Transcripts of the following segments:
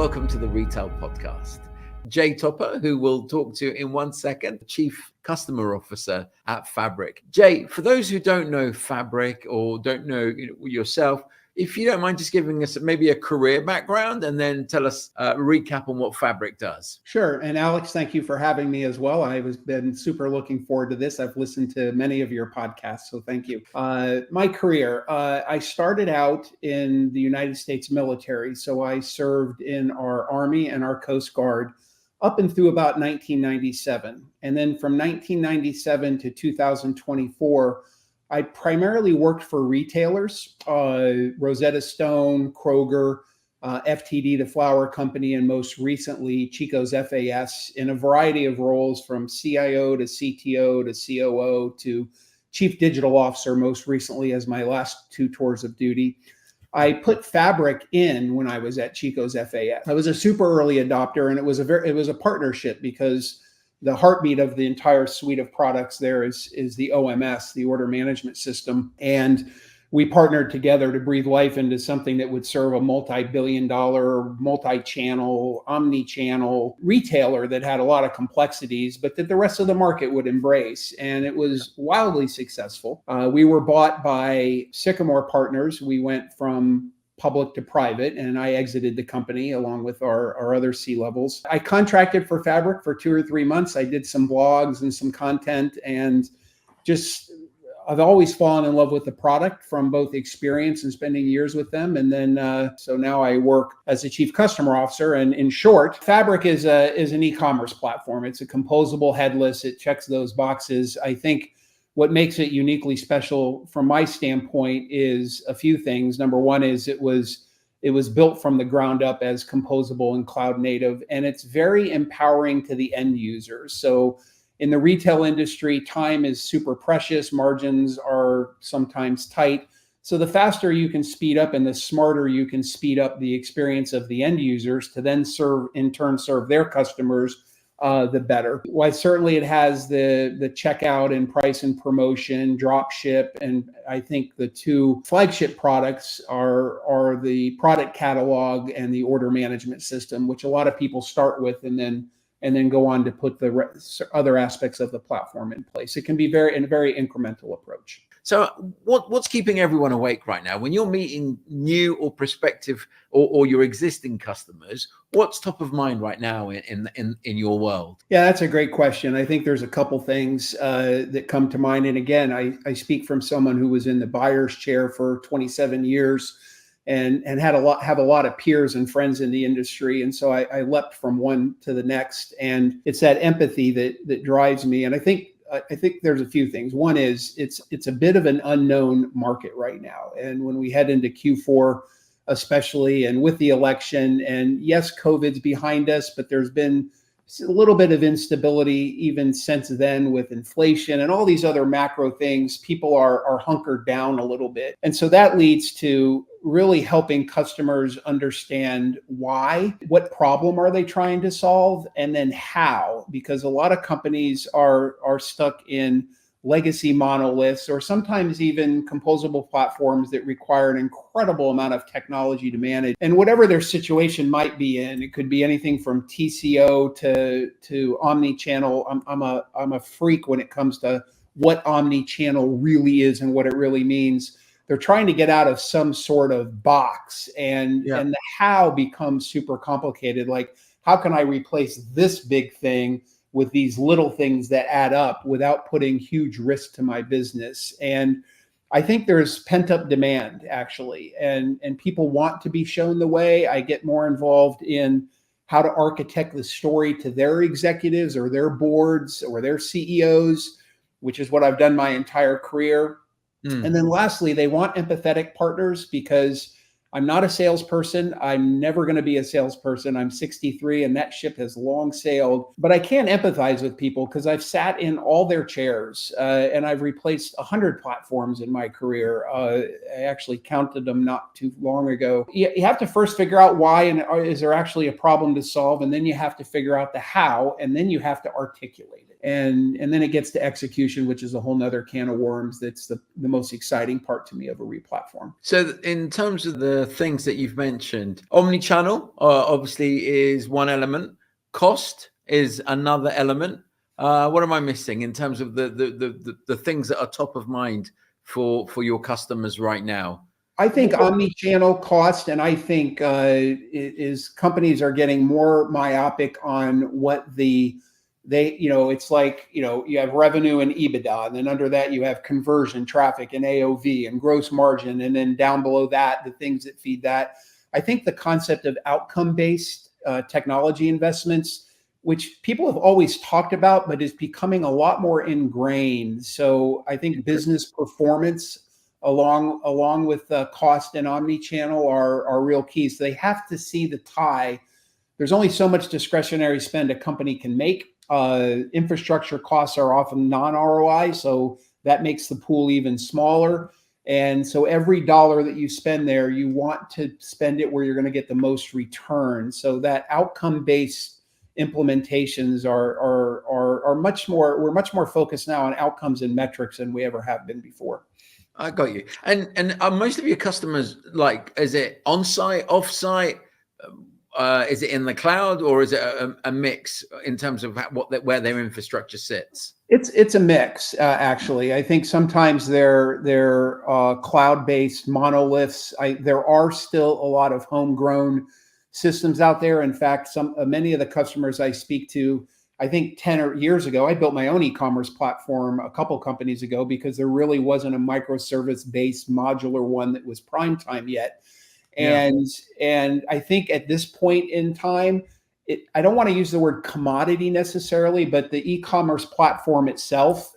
welcome to the Retail Podcast. Jay Topper, who we'll talk to in 1 second, Chief Customer Officer at Fabric. Jay, for those who don't know Fabric or don't know yourself, if you don't mind just giving us maybe a career background and then tell us a recap on what Fabric does. Sure. And Alex, thank you for having me as well. I've been super looking forward to this. I've listened to many of your podcasts, so thank you. My career, I started out in the United States military. So I served in our Army and our Coast Guard up and through about 1997. And then from 1997 to 2024, I primarily worked for retailers, Rosetta Stone, Kroger, FTD, the flour company, and most recently Chico's FAS, in a variety of roles from CIO to CTO to COO to Chief Digital Officer, most recently as my last 2 tours of duty. I put Fabric in when I was at Chico's FAS. I was a super early adopter, and it was a partnership because the heartbeat of the entire suite of products there is the OMS, the order management system. And we partnered together to breathe life into something that would serve a multi-billion-dollar, multi-channel, omni-channel retailer that had a lot of complexities, but that the rest of the market would embrace. And it was wildly successful. We were bought by Sycamore Partners. We went from public to private, and I exited the company along with our other C-levels. I contracted for Fabric for 2 or 3 months. I did some blogs and some content, and I've always fallen in love with the product from both experience and spending years with them. And then, so now I work as a Chief Customer Officer. And in short, Fabric is an e-commerce platform. It's a composable, headless. It checks those boxes. I think what makes it uniquely special from my standpoint is a few things. Number one is it was built from the ground up as composable and cloud native, and it's very empowering to the end users. So in the retail industry, time is super precious. Margins are sometimes tight. So the faster you can speed up and the smarter you can speed up the experience of the end users to then serve their customers, the better. While certainly it has the checkout and price and promotion, drop ship, and I think the 2 flagship products are the product catalog and the order management system, which a lot of people start with and then go on to put the other aspects of the platform in place. It can be a very incremental approach. So what's keeping everyone awake right now? When you're meeting new or prospective or your existing customers, what's top of mind right now in your world? Yeah, that's a great question. I think there's a couple things that come to mind. And again, I speak from someone who was in the buyer's chair for 27 years and have a lot of peers and friends in the industry. And so I leapt from one to the next. And it's that empathy that drives me. And I think there's a few things. One is it's a bit of an unknown market right now. And when we head into Q4, especially, and with the election, and yes, COVID's behind us, but there's been a little bit of instability even since then with inflation and all these other macro things. People are hunkered down a little bit. And so that leads to really helping customers understand why, what problem are they trying to solve, and then how, because a lot of companies are stuck in legacy monoliths or sometimes even composable platforms that require an incredible amount of technology to manage. And whatever their situation might be in, it could be anything from TCO to omni-channel. I'm a freak when it comes to what omni-channel really is and what it really means. They're trying to get out of some sort of box, and the how becomes super complicated. Like, how can I replace this big thing with these little things that add up without putting huge risk to my business? And I think there's pent up demand actually, and people want to be shown the way. I get more involved in how to architect the story to their executives or their boards or their CEOs, which is what I've done my entire career. And then lastly, they want empathetic partners, because I'm not a salesperson. I'm never going to be a salesperson. I'm 63 and that ship has long sailed, but I can empathize with people because I've sat in all their chairs and I've replaced 100 platforms in my career. I actually counted them not too long ago. You have to first figure out why, and is there actually a problem to solve? And then you have to figure out the how, and then you have to articulate it. And then it gets to execution, which is a whole nother can of worms. That's the most exciting part to me of a replatform. So in terms of the things that you've mentioned, omni-channel obviously is one element. Cost is another element. What am I missing in terms of the things that are top of mind for your customers right now? I think omni-channel cost, and I think is companies are getting more myopic on what it's like, you have revenue and EBITDA, and then under that you have conversion, traffic, and AOV and gross margin, and then down below that the things that feed that. I think the concept of outcome-based technology investments, which people have always talked about, but is becoming a lot more ingrained. So I think business performance along with cost and omni-channel are real keys. So they have to see the tie. There's only so much discretionary spend a company can make. Infrastructure costs are often non-ROI, so that makes the pool even smaller. And so every dollar that you spend there, you want to spend it where you're going to get the most return. So that outcome-based implementations are much more. We're much more focused now on outcomes and metrics than we ever have been before. I got you. And are most of your customers, like, is it on-site, off-site? Is it in the cloud, or is it a mix in terms of where their infrastructure sits? It's a mix, actually. I think sometimes they're cloud-based monoliths. There are still a lot of homegrown systems out there. In fact, many of the customers I speak to, I think 10 years ago, I built my own e-commerce platform a couple companies ago because there really wasn't a microservice-based modular one that was prime time yet. And I think at this point in time, I don't want to use the word commodity necessarily, but the e-commerce platform itself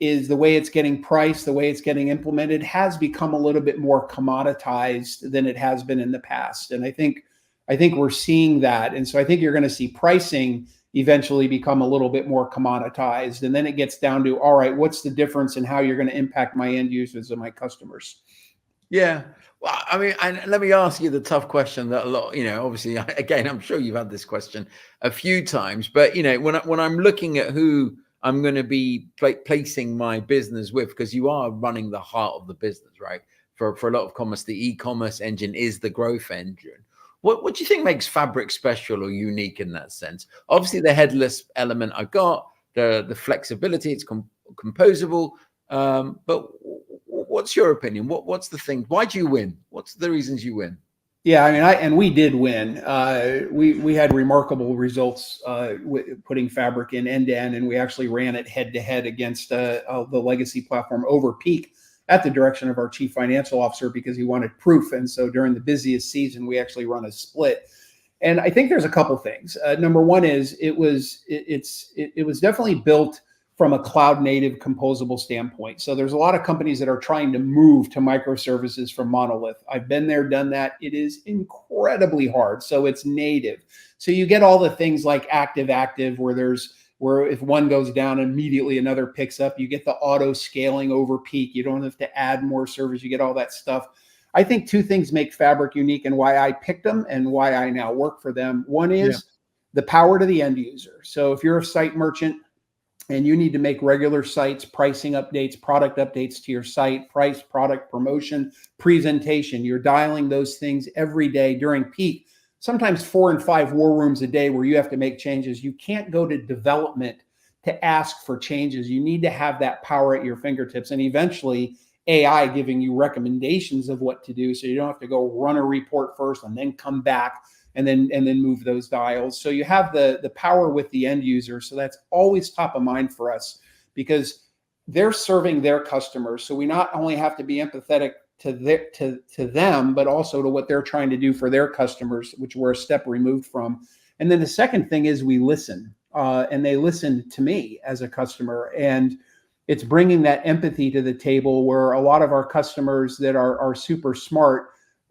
is the way it's getting priced, the way it's getting implemented has become a little bit more commoditized than it has been in the past. And I think we're seeing that. And so I think you're going to see pricing eventually become a little bit more commoditized. And then it gets down to, all right, what's the difference in how you're going to impact my end users and my customers? Yeah. Well, I mean, and let me ask you the tough question that a lot, obviously, again, I'm sure you've had this question a few times, but, when I'm looking at who I'm going to be placing my business with, because you are running the heart of the business, right? For a lot of commerce, the e-commerce engine is the growth engine. What do you think makes Fabric special or unique in that sense? Obviously, the headless element I got, the flexibility, it's composable, but what's your opinion? What's the thing? Why do you win? What's the reasons you win? Yeah, I mean, we did win. We had remarkable results putting Fabric in end to end, and we actually ran it head to head against the legacy platform over peak at the direction of our chief financial officer because he wanted proof. And so during the busiest season, we actually run a split. And I think there's a couple things. Number one is it was definitely built from a cloud native composable standpoint. So there's a lot of companies that are trying to move to microservices from monolith. I've been there, done that. It is incredibly hard. So it's native. So you get all the things like active, where if one goes down, immediately another picks up. You get the auto scaling over peak. You don't have to add more servers. You get all that stuff. I think two things make Fabric unique and why I picked them and why I now work for them. One is the power to the end user. So if you're a site merchant and you need to make regular sites, pricing updates, product updates to your site, price, product, promotion, presentation, you're dialing those things every day during peak. Sometimes 4 and 5 war rooms a day where you have to make changes. You can't go to development to ask for changes. You need to have that power at your fingertips, and eventually AI giving you recommendations of what to do, so you don't have to go run a report first and then come back and then move those dials. So you have the power with the end user. So that's always top of mind for us because they're serving their customers. So we not only have to be empathetic to them, but also to what they're trying to do for their customers, which we're a step removed from. And then the second thing is we listen, and they listen to me as a customer. And it's bringing that empathy to the table where a lot of our customers that are super smart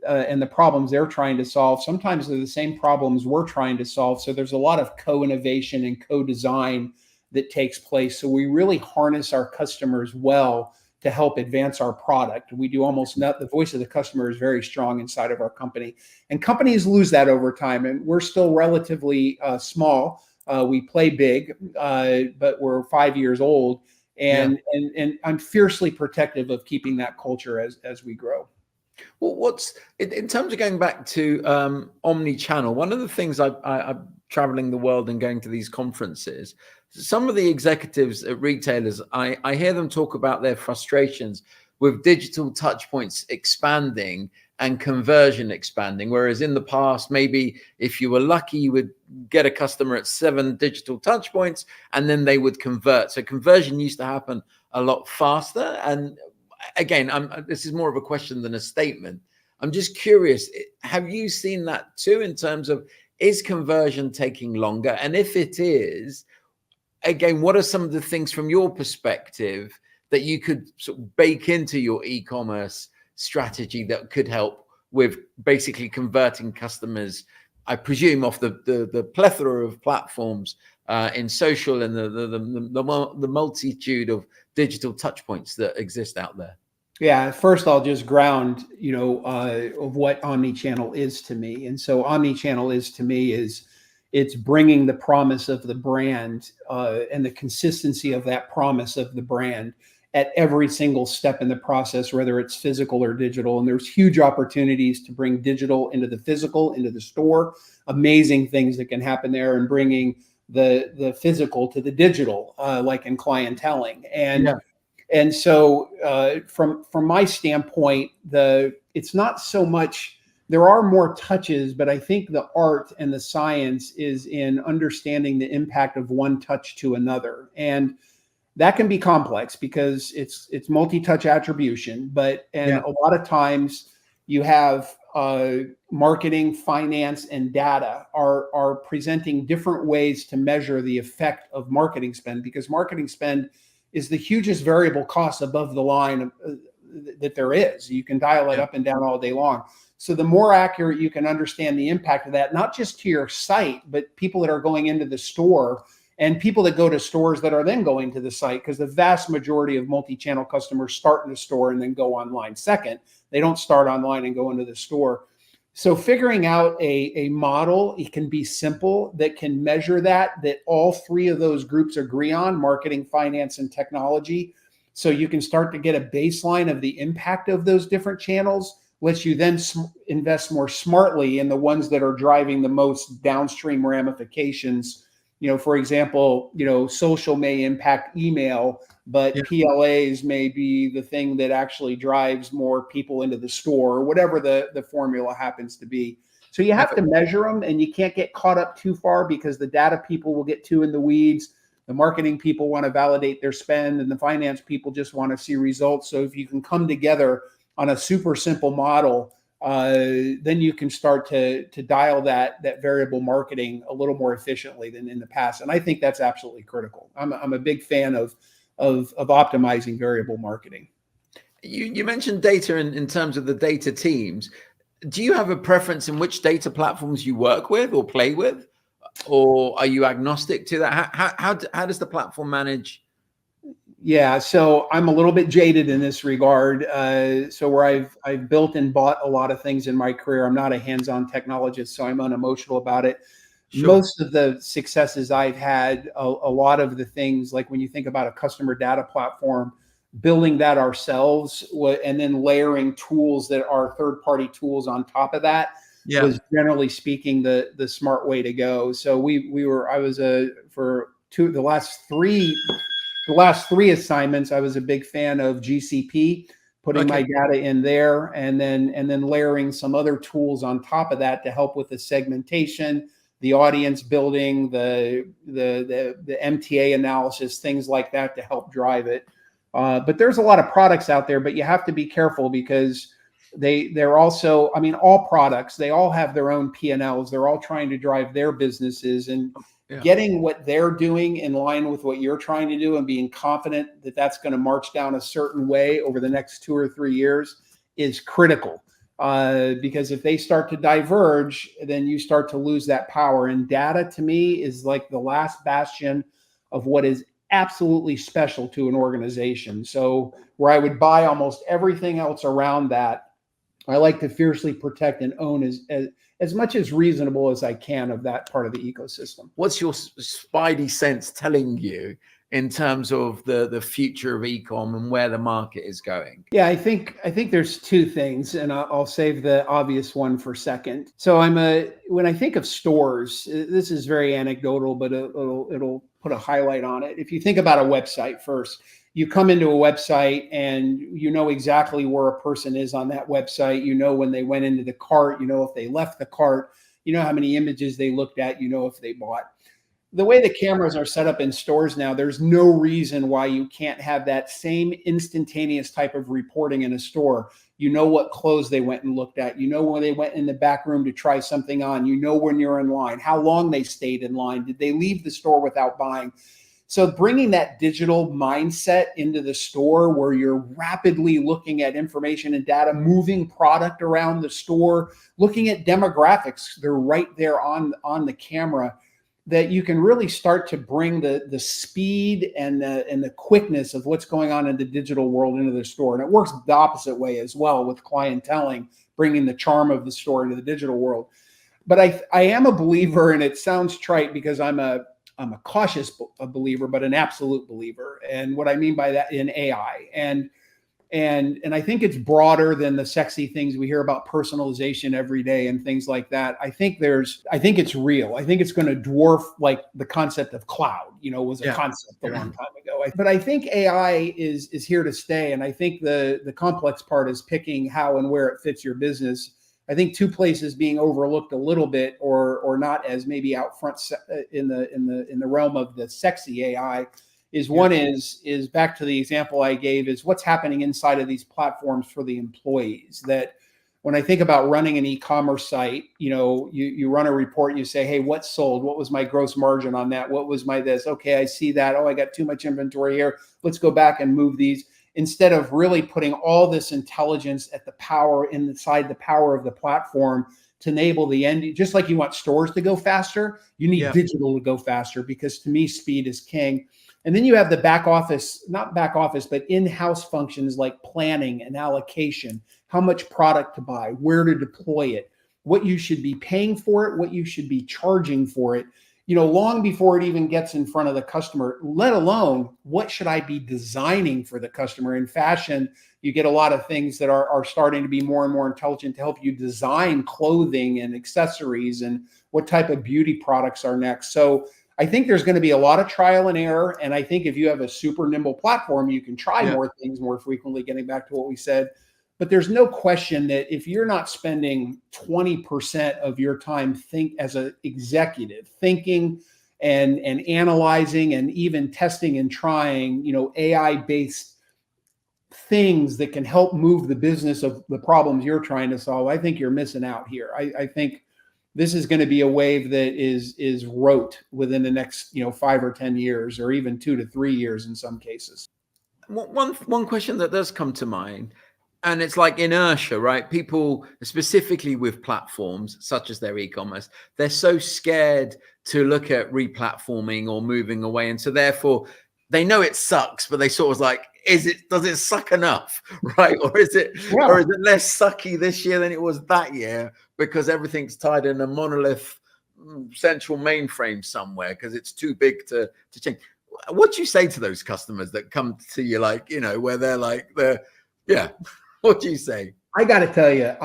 and the problems they're trying to solve, sometimes they're the same problems we're trying to solve. So there's a lot of co-innovation and co-design that takes place. So we really harness our customers well to help advance our product. We do almost nothing. The voice of the customer is very strong inside of our company. And companies lose that over time. And we're still relatively small. We play big, but we're 5 years old, and I'm fiercely protective of keeping that culture as we grow. Well, what's in terms of going back to omni-channel, one of the things I'm traveling the world and going to these conferences, some of the executives at retailers, I hear them talk about their frustrations with digital touch points expanding and conversion expanding. Whereas in the past, maybe if you were lucky, you would get a customer at 7 digital touch points and then they would convert. So conversion used to happen a lot faster. And again, this is more of a question than a statement. I'm just curious, have you seen that too in terms of, is conversion taking longer? And if it is, again, what are some of the things from your perspective that you could sort of bake into your e-commerce strategy that could help with basically converting customers, I presume, off the plethora of platforms in social and the multitude of digital touch points that exist out there? Yeah, first I'll just ground, of what omni-channel is to me. And so omni-channel is to me is it's bringing the promise of the brand and the consistency of that promise of the brand at every single step in the process, whether it's physical or digital. And there's huge opportunities to bring digital into the physical, into the store, amazing things that can happen there, and bringing the physical to the digital, like in clienteling. And so from my standpoint, it's not so much, there are more touches, but I think the art and the science is in understanding the impact of one touch to another. And that can be complex because it's multi-touch attribution, a lot of times you have marketing, finance, and data are presenting different ways to measure the effect of marketing spend, because marketing spend is the hugest variable cost above the line that there is. You can dial it up and down all day long. So the more accurate you can understand the impact of that, not just to your site, but people that are going into the store and people that go to stores that are then going to the site, because the vast majority of multi-channel customers start in the store and then go online second. They don't start online and go into the store. So figuring out a model, it can be simple, that can measure that all three of those groups agree on, marketing, finance, and technology. So you can start to get a baseline of the impact of those different channels, lets you then invest more smartly in the ones that are driving the most downstream ramifications. For example, social may impact email, but PLAs may be the thing that actually drives more people into the store, or whatever the formula happens to be. So you have to measure them, and you can't get caught up too far, because the data people will get too in the weeds. The marketing people want to validate their spend, and the finance people just want to see results. So if you can come together on a super simple model, then you can start to dial that variable marketing a little more efficiently than in the past. And I think that's absolutely critical. I'm a big fan of optimizing variable marketing. You mentioned data in terms of the data teams. Do you have a preference in which data platforms you work with or play with, or are you agnostic to that? How does the platform manage? Yeah, so I'm a little bit jaded in this regard. So where I've built and bought a lot of things in my career, I'm not a hands-on technologist, so I'm unemotional about it. Sure. Most of the successes I've had, a lot of the things, like when you think about a customer data platform, building that ourselves and then layering tools that are third-party tools on top of that was, generally speaking, the smart way to go. So for the last three assignments, I was a big fan of GCP, putting my data in there, and then layering some other tools on top of that to help with the segmentation, the audience building, the MTA analysis, things like that to help drive it. But there's a lot of products out there, but you have to be careful, because they're also, all products, they all have their own P&Ls. They're all trying to drive their businesses, and getting what they're doing in line with what you're trying to do and being confident that that's going to march down a certain way over the next 2 or 3 years is critical. Because if they start to diverge, then you start to lose that power. And data, to me, is like the last bastion of what is absolutely special to an organization. So where I would buy almost everything else around that, I like to fiercely protect and own as much as reasonable as I can of that part of the ecosystem. What's your spidey sense telling you in terms of the future of e-com and where the market is going? Yeah, I think there's two things, and I'll save the obvious one for second. So when I think of stores, this is very anecdotal, but it'll put a highlight on it. If you think about a website first, you come into a website and you know exactly where a person is on that website. You know when they went into the cart, you know if they left the cart, you know how many images they looked at, you know if they bought. The way the cameras are set up in stores now, there's no reason why you can't have that same instantaneous type of reporting in a store. You know what clothes they went and looked at. You know when they went in the back room to try something on. You know when you're in line, how long they stayed in line. Did they leave the store without buying? So bringing that digital mindset into the store where you're rapidly looking at information and data, moving product around the store, looking at demographics, they're right there on the camera, that you can really start to bring the speed and the quickness of what's going on in the digital world into the store. And it works the opposite way as well with clienteling, bringing the charm of the store into the digital world. But I am a believer, and it sounds trite because I'm a cautious believer, but an absolute believer. And what I mean by that, in AI. And I think it's broader than the sexy things we hear about, personalization every day and things like that. I think it's real. I think it's going to dwarf like the concept of cloud, was a concept a long time ago. But I think AI is here to stay. And I think the complex part is picking how and where it fits your business. I think two places being overlooked a little bit or not as maybe out front in the realm of the sexy AI is one is back to the example I gave, is what's happening inside of these platforms for the employees. That when I think about running an e-commerce site, you run a report, you say, hey, what sold? What was my gross margin on that? What was my this? Okay, I see that. Oh, I got too much inventory here. Let's go back and move these. Instead of really putting all this intelligence at the power inside the power of the platform to enable the end, just like you want stores to go faster, you need digital to go faster, because to me, speed is king. And then you have the back office, not back office, but in-house functions like planning and allocation, how much product to buy, where to deploy it, what you should be paying for it, what you should be charging for it, long before it even gets in front of the customer, let alone what should I be designing for the customer. In fashion, you get a lot of things that are starting to be more and more intelligent to help you design clothing and accessories and what type of beauty products are next. So I think there's going to be a lot of trial and error. And I think if you have a super nimble platform, you can try more things more frequently, getting back to what we said. But there's no question that if you're not spending 20% of your time as an executive thinking and analyzing and even testing and trying, AI-based things that can help move the business of the problems you're trying to solve, I think you're missing out here. I think this is going to be a wave that is rote within the next 5 or 10 years, or even 2 to 3 years in some cases. One question that does come to mind, and it's like inertia, right? People, specifically with platforms such as their e-commerce, they're so scared to look at replatforming or moving away, and so therefore they know it sucks, but they sort of like, does it suck enough, right? Or is it less sucky this year than it was that year because everything's tied in a monolith central mainframe somewhere because it's too big to change? What do you say to those customers that come to you like, where they're like, what do you say? I got to tell you,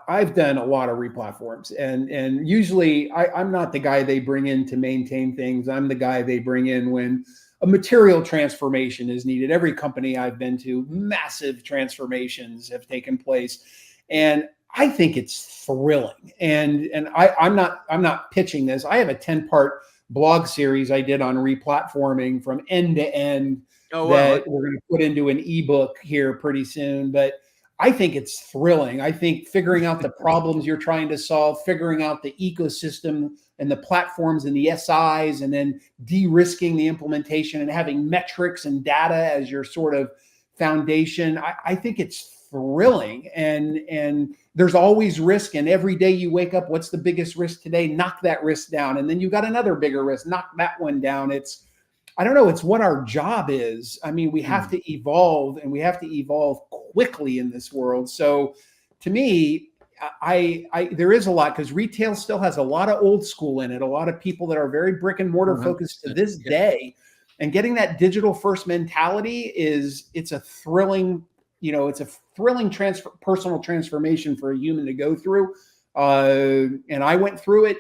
I've done a lot of replatforms, and usually I'm not the guy they bring in to maintain things. I'm the guy they bring in when a material transformation is needed. Every company I've been to, massive transformations have taken place, and I think it's thrilling. And I'm not pitching this. I have a 10-part blog series I did on replatforming from end to end we're going to put into an ebook here pretty soon. But I think it's thrilling. I think figuring out the problems you're trying to solve, figuring out the ecosystem and the platforms and the SIs, and then de-risking the implementation and having metrics and data as your sort of foundation. I think it's thrilling. And there's always risk. And every day you wake up, what's the biggest risk today? Knock that risk down. And then you got another bigger risk, knock that one down. I don't know, it's what our job is. I mean, we have to evolve, and we have to evolve quickly in this world. So to me, there is a lot, because retail still has a lot of old school in it, a lot of people that are very brick and mortar focused to this day. And getting that digital first mentality it's a thrilling, it's a thrilling personal transformation for a human to go through. And I went through it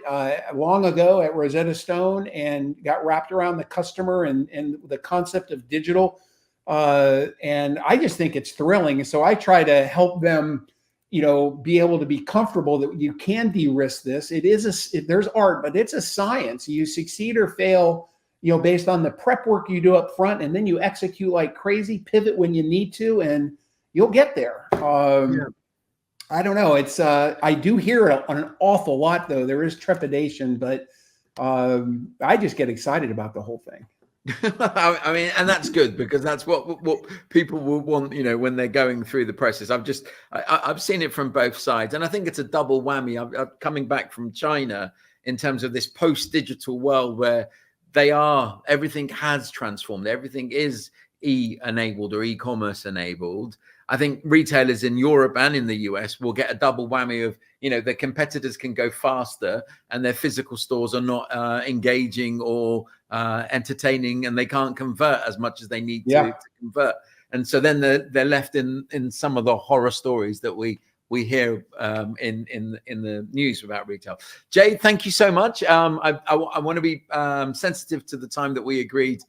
long ago at Rosetta Stone, and got wrapped around the customer and the concept of digital. And I just think it's thrilling. So I try to help them, be able to be comfortable that you can de-risk this. There's art, but it's a science. You succeed or fail, based on the prep work you do up front, and then you execute like crazy, pivot when you need to, and you'll get there. I don't know. It's I do hear an awful lot, though. There is trepidation, but I just get excited about the whole thing. I mean, and that's good, because that's what people will want, when they're going through the process. I've seen it from both sides, and I think it's a double whammy. I'm coming back from China in terms of this post-digital world where everything has transformed. Everything is enabled or e-commerce enabled. I think retailers in Europe and in the US will get a double whammy of, their competitors can go faster and their physical stores are not engaging or entertaining, and they can't convert as much as they need to convert. And so then they're left in some of the horror stories that we hear in the news about retail. Jay, thank you so much. I want to be sensitive to the time that we agreed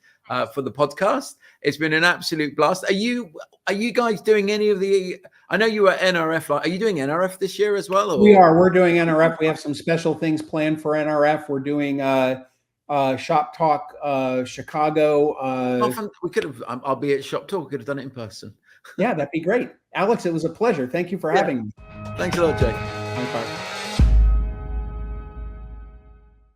for the podcast. It's been an absolute blast. Are you guys doing any of the? I know you were NRF. Are you doing NRF this year as well? Or? We are. We're doing NRF. We have some special things planned for NRF. We're doing Shop Talk Chicago. We could have. I'll be at Shop Talk. We could have done it in person. Yeah, that'd be great. Alex, it was a pleasure. Thank you for having me. Thanks a lot, Jay. Bye.